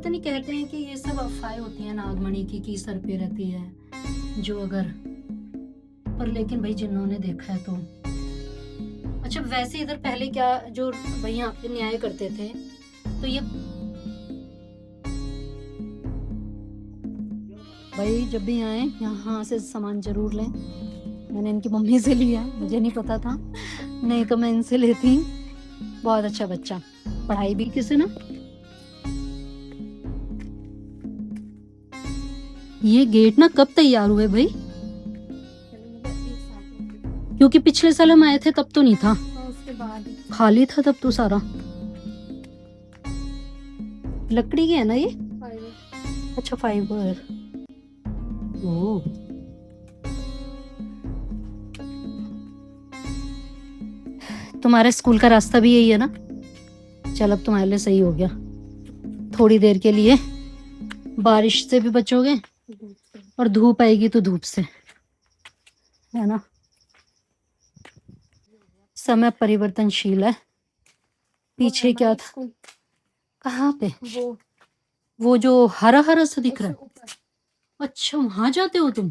पता नहीं, कहते हैं कि ये सब अफवाहें होती हैं नागमणि की सर पे रहती है जो, अगर पर लेकिन भाई जिन्होंने देखा है तो। अच्छा वैसे इधर पहले क्या जो भाई यहाँ पे न्याय करते थे तो ये भाई जब भी आए यहाँ से सामान जरूर लें। मैंने इनकी मम्मी से लिया, मुझे नहीं पता था, नहीं तो मैं इनसे लेती। बहुत अच्छा बच्चा, पढ़ाई भी किसे ना। ये गेट ना कब तैयार हुए भाई? क्योंकि पिछले साल हम आए थे तब तो नहीं था, उसके बाद खाली था तब तो सारा। लकड़ी की है ना ये? अच्छा फाइबर। ओ तुम्हारे स्कूल का रास्ता भी यही है ना? चल अब तुम्हारे लिए सही हो गया, थोड़ी देर के लिए बारिश से भी बचोगे और धूप आएगी तो धूप से, है ना। समय परिवर्तनशील है। पीछे क्या था? कहाँ पे? वो जो हरा हरा सा दिख रहा है। अच्छा वहां जाते हो तुम?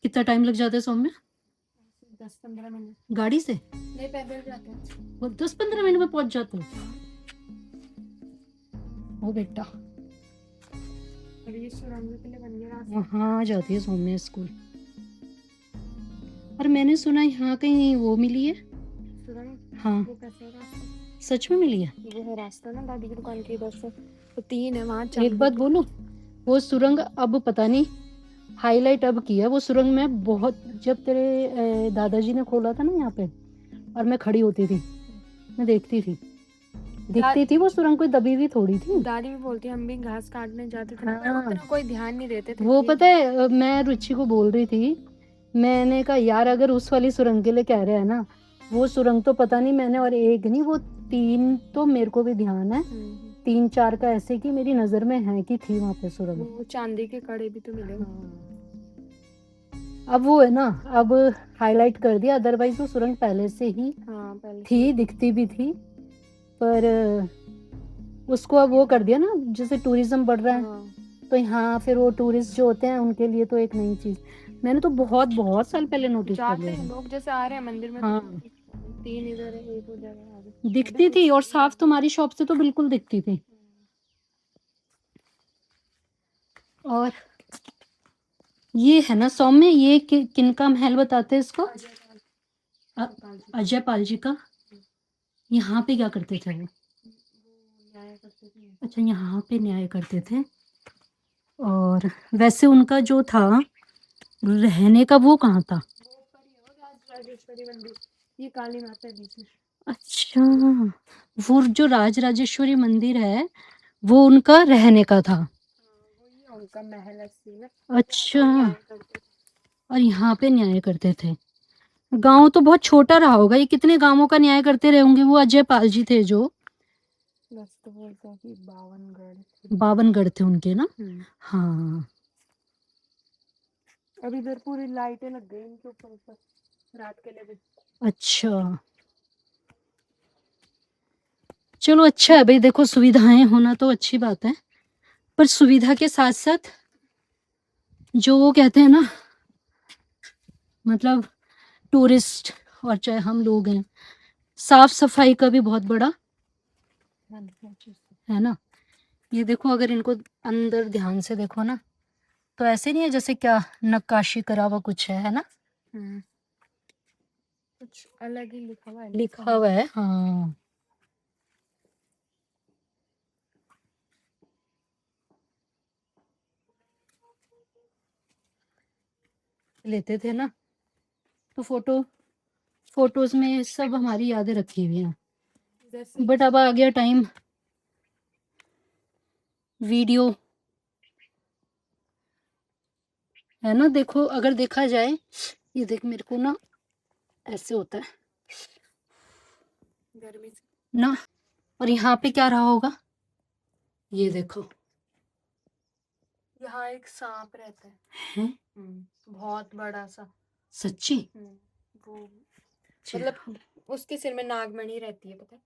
कितना टाइम लग जाता है सौम्य? 10-15 मिनट गाड़ी से? नहीं, पैदल जाते हैं। वो 10-15 मिनट में पहुंच जाते हो? ओ बेटा ये सुरंग के लिए बन गया रास्ता। वहाँ जाती है सौम्य स्कूल। और मैंने सुना यहाँ कहीं वो मिली है सुरंग। हाँ वो कैसे है रास्ता? सच में मिली है? ये है रास्ता ना दादी की दुकान के इधर से, तो 3 है वहाँ। एक बात बोलूं, वो सुरंग अब पता नहीं हाईलाइट अब किया वो सुरंग में बहुत। जब तेरे दादाजी ने खोला था ना यहाँ पे और मैं खड़ी होती थी, मैं देखती थी, दिखती थी वो सुरंग, कोई दबी हुई थोड़ी थी। दादी भी बोलती है हम भी घास काटने जाते थे हाँ। पर कोई ध्यान नहीं देते थे। वो पता है मैं रुचि को बोल रही थी, मैंने कहा यार अगर उस वाली सुरंग के लिए कह रहे हैं ना, वो सुरंग तो पता नहीं मैंने, और एक नहीं वो 3 तो मेरे को भी ध्यान है, 3-4 का ऐसे कि मेरी नजर में है कि थी वहां पे सुरंग। वो चांदी के कड़े भी तो मिले। अब वो है ना, अब हाईलाइट कर दिया, अदरवाइज वो सुरंग पहले से ही पहले थी, दिखती भी थी, पर उसको अब वो कर दिया ना, जैसे टूरिज्म बढ़ रहा है तो यहाँ फिर वो टूरिस्ट जो होते हैं उनके लिए तो एक नई चीज। मैंने तो बहुत बहुत साल पहले नोटिस कर लिया लोग जैसे आ रहे हैं मंदिर में। हाँ 3 इधर है, एक उधर है, दिखती थी, और साफ तुम्हारी शॉप से तो बिल्कुल दिखती थी। और ये है ना सौम्य, ये किनका महल बताते हैं इसको? अजय पाल जी का। यहाँ पे क्या करते थे वो? अच्छा यहाँ पे न्याय करते थे। और वैसे उनका जो था रहने का वो कहाँ था? ये काली माता बीच में। अच्छा वो जो राजराजेश्वरी मंदिर है वो उनका रहने का था। उनका महल है। अच्छा और यहाँ पे न्याय करते थे। गांव तो बहुत छोटा रहा होगा, ये कितने गांवों का न्याय करते रहे होंगे? वो अजय पाल जी थे जो, बस तो बोलते हैं कि 52 गढ़ थे उनके ना। हाँ अब इधर पूरी लाइटें लग गई इनके ऊपर रात के लिए भी। अच्छा चलो अच्छा है भाई, देखो सुविधाएं होना तो अच्छी बात है, पर सुविधा के साथ साथ जो वो कहते हैं ना, मतलब टूरिस्ट और चाहे हम लोग हैं, साफ सफाई का भी बहुत बड़ा है ना। ये देखो अगर इनको अंदर ध्यान से देखो ना तो ऐसे नहीं है जैसे क्या नक्काशी करा हुआ कुछ है ना। कुछ अलग ही लिखा हुआ है हाँ। लेते थे ना तो फोटोज में सब हमारी यादें रखी हुई हैं, बट अब आ गया टाइम वीडियो, है ना। देखो अगर देखा जाए, ये देख मेरे को ना ऐसे होता है गर्मी से ना, और यहाँ पे क्या रहा होगा, ये देखो यहाँ एक सांप रहता है। बहुत बड़ा सा। सच्ची? वो मतलब उसके सिर में नागमणि रहती है, पता है?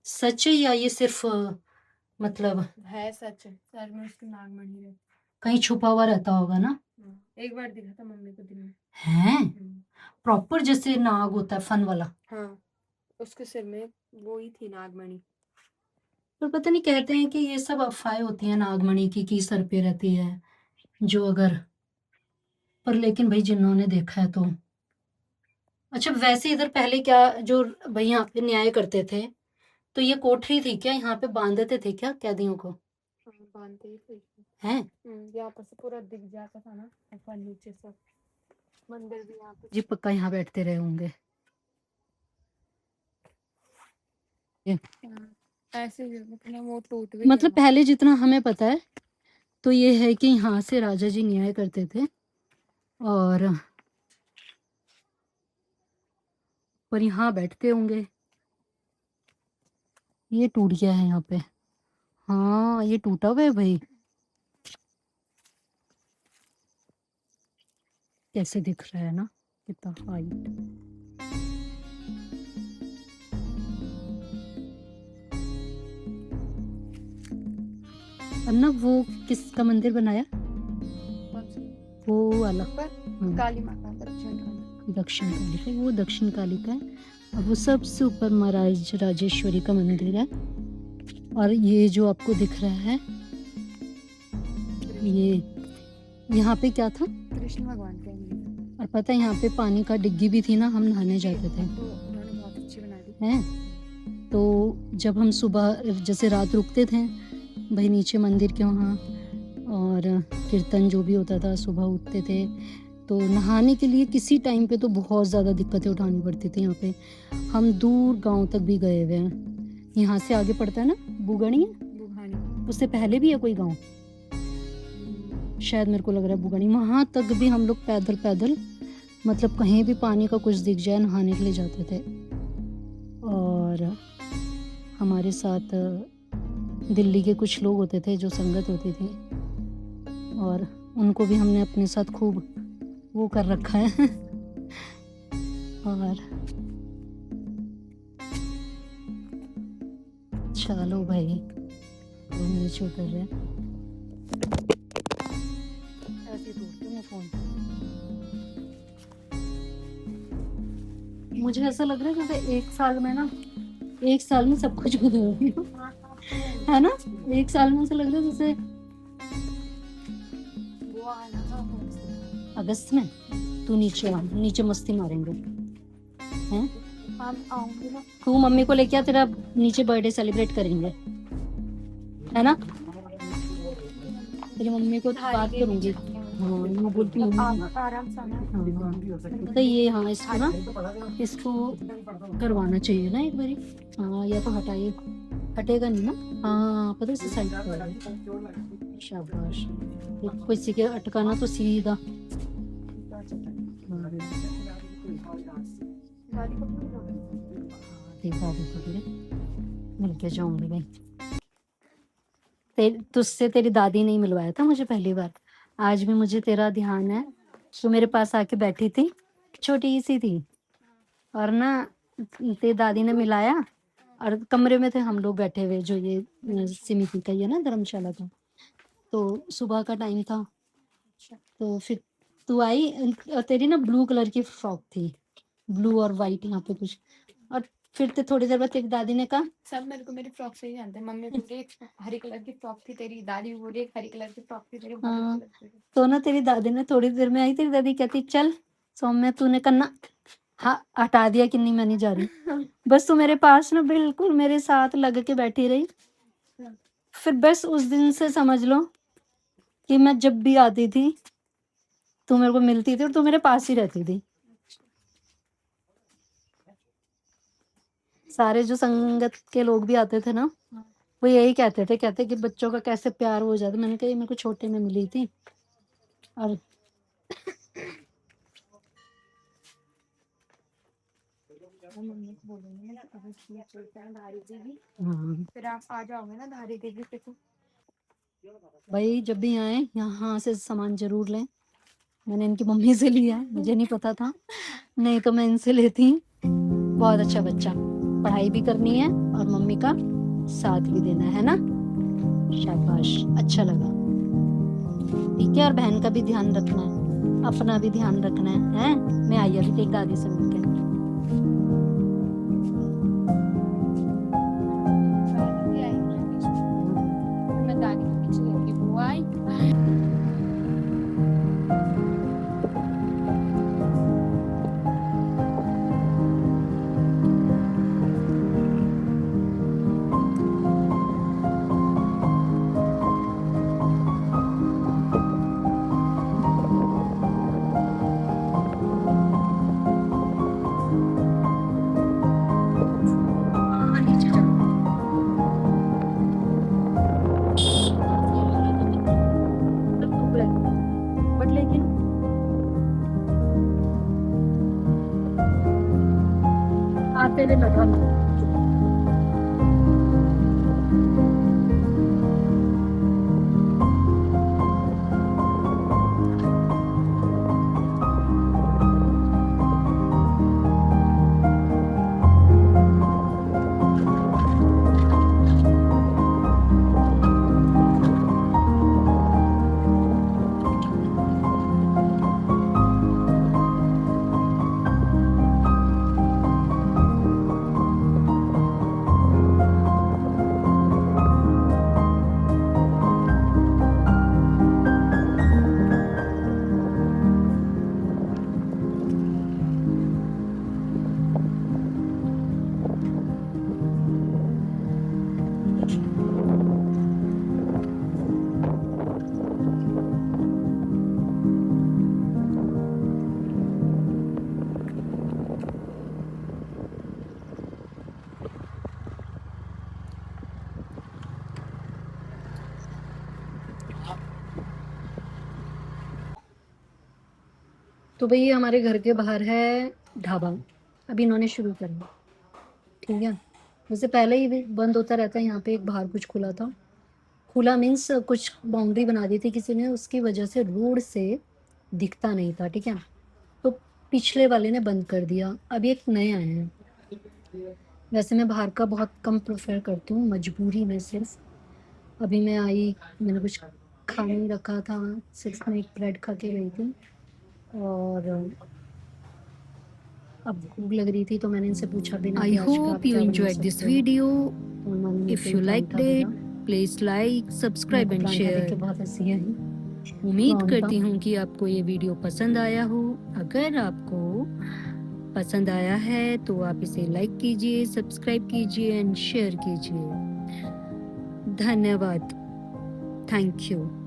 सच है या ये सिर्फ मतलब है सच, सर में उसकी नागमणि रहती। कहीं छुपा हुआ रहता होगा ना। एक बार दिखा था मम्मी को दिन में। है प्रॉपर जैसे नाग होता है फन वाला। हाँ, उसके सिर में वो ही थी नागमणि। पर पता नहीं, कहते हैं कि ये सब अफवाहें होती हैं नागमणि की सर पे रहती है जो अगर, पर लेकिन भाई जिन्होंने देखा है तो। अच्छा वैसे इधर पहले क्या, जो भाई यहाँ पे न्याय करते थे तो ये कोठरी थी क्या, यहाँ पे बांधते थे क्या कैदियों को? बांधते ही थे। हैं यहाँ पर से पूरा दिख जाता था ना ऊपर नीचे सब। मंदिर भी यहाँ पे। जी पक्का यहाँ बैठते रहे होंगे। ऐसे ही मतलब वो टूट भी मतलब गया। पहले जितना हमें पता है तो ये है कि यहाँ से राजा जी न्याय करते थे और पर यहाँ बैठते होंगे। ये टूट गया है यहाँ पे। हाँ ये टूटा हुआ है भाई। कैसे दिख रहा है ना, कितना हाइट। अब ना वो किसका मंदिर बनाया, वो वाला काली माता दक्षिण काली। दक्षिण काली का, वो दक्षिण काली का है। अब वो सबसे ऊपर महाराज राजेश्वरी का मंदिर है। और ये जो आपको दिख रहा है ये यहाँ पे क्या था, कृष्ण भगवान का मंदिर। और पता है यहाँ पे पानी का डिग्गी भी थी ना, हम नहाने जाते थे। तो उन्होंने बहुत अच्छी बना दी हैं तो जब हम सुबह जैसे रात रुकते थे भाई नीचे मंदिर के वहाँ, और कीर्तन जो भी होता था सुबह उठते थे तो नहाने के लिए किसी टाइम पे तो बहुत ज़्यादा दिक्कतें उठानी पड़ती थी। यहाँ पे हम दूर गांव तक भी गए हुए हैं। यहाँ से आगे पड़ता है ना बुगणी है, बुघानी। उससे पहले भी है कोई गांव, शायद मेरे को लग रहा है बुगणी। वहाँ तक भी हम लोग पैदल पैदल मतलब कहीं भी पानी का कुछ दिख जाए नहाने के लिए जाते थे। और हमारे साथ दिल्ली के कुछ लोग होते थे जो संगत होती थी, और उनको भी हमने अपने साथ खूब वो कर रखा है। और चलो भाई वो नीचे उतर रहे हैं। ऐसे तोड़ती हूँ फोन। मुझे ऐसा लग रहा है जैसे एक साल में सब कुछ बदल गया है ना। एक साल में ऐसा लग रहा है जैसे वो आना था अगस्त में तू नीचे आ, नीचे मस्ती मारेंगे हैं। हम आऊंगी ना। तू मम्मी को लेके आ, तेरा नीचे बर्थडे सेलिब्रेट करेंगे है ना। तेरी मम्मी को बात करूंगी। हाँ मैं बोलती हूँ आराम से आना। पता ये, हाँ इसको ना इसको करवाना चाहिए ना एक बारी। हाँ या तो हटाइए, हटेगा नहीं ना। हाँ पता है इसे साइड पर। शाबाश, किसी के अटकाना तो सीधा। देखा मिलके जाऊंगी भाई। तुझसे तेरी दादी ने मिलवाया था मुझे पहली बार। आज भी मुझे तेरा ध्यान है, तू मेरे पास आके बैठी थी, छोटी सी थी, और ना तेरी दादी ने मिलाया, और कमरे में थे हम लोग बैठे हुए, जो ये समिति का ही है ना धर्मशाला का। तो सुबह का टाइम था, तो फिर तू आई, और तेरी ना ब्लू कलर की फ्रॉक थी, ब्लू और वाइट यहाँ पे कुछ। और फिर तो थोड़ी देर बाद तेरी दादी ने कहा, सब मेरे को मेरी फ्रॉक से ही जानते हैं। मम्मी बोली एक हरी कलर की फ्रॉक थी तेरी, दादी बोली एक हरी कलर की फ्रॉक थी तेरी, बहुत हाँ। अच्छी लगती थी। तो ना तेरी दादी ने थोड़ी देर में आई, तेरी दादी कहती चल सौम्य तूने करना, हाँ हटा दिया कि नहीं मैं नहीं जा रही। बस तू मेरे पास ना बिल्कुल मेरे साथ लग के बैठी रही। फिर बस उस दिन से समझ लो कि मैं जब भी आती थी तू मेरे को मिलती थी और तू मेरे पास ही रहती थी। सारे जो संगत के लोग भी आते थे ना वो यही कहते कि बच्चों का कैसे प्यार हो जाता। मैंने कहा ये मेरे को छोटे में मिली थी। और मम्मी को बोलूंगी ना अगर ठीक चलता है धारी देवी, हाँ फिर आप आ जाओगे ना धारी देवी पे। तो भाई जब भी आए यहाँ से सामान जरूर लें। मैंने इनकी मम्मी से लिया है, मुझे नहीं पता था, नहीं तो मैं इनसे लेती। बहुत अच्छा बच्चा, पढ़ाई भी करनी है और मम्मी का साथ भी देना है ना। शाबाश, अच्छा लगा। ठीक है, और बहन का भी ध्यान रखना है, अपना भी ध्यान रखना है? मैं आई अभी तेरी दादी से मिलके। दादी आई ना बीच में, तो मैं दादी के पीछे लगी, बुआ आई। हाँ, नीचे जाओ। मतलब धूप है, बट लेकिन आते हुए लगा। तो भाई ये हमारे घर के बाहर है ढाबा, अभी इन्होंने शुरू कर दिया। ठीक है, वैसे पहले ही भी बंद होता रहता है, यहाँ पे एक बाहर कुछ खुला था, खुला मीन्स कुछ बाउंड्री बना दी थी किसी ने, उसकी वजह से रोड से दिखता नहीं था। ठीक है, तो पिछले वाले ने बंद कर दिया, अभी एक नए आए हैं। वैसे मैं बाहर का बहुत कम प्रेफर करती हूँ, मजबूरी में सिर्फ। अभी मैं आई, मैंने कुछ खा नहीं रखा था, सिर्फ मैं एक ब्रेड खा के गई थी, और अब भूख लग रही थी तो मैंने इनसे पूछा बिना I प्याज का आप hope you क्या बना enjoyed this सकते हो, video. तो उन्होंने मेरे If को you ये liked परांठा it, दिया। please like, मेरे subscribe को and परांठा देख के share. बहुत हंसी आई। उम्मीद कौन करती था? हूँ कि आपको ये वीडियो पसंद आया हो। अगर आपको पसंद आया है तो आप इसे लाइक कीजिए, सब्सक्राइब कीजिए एंड शेयर कीजिए। धन्यवाद। Thank you.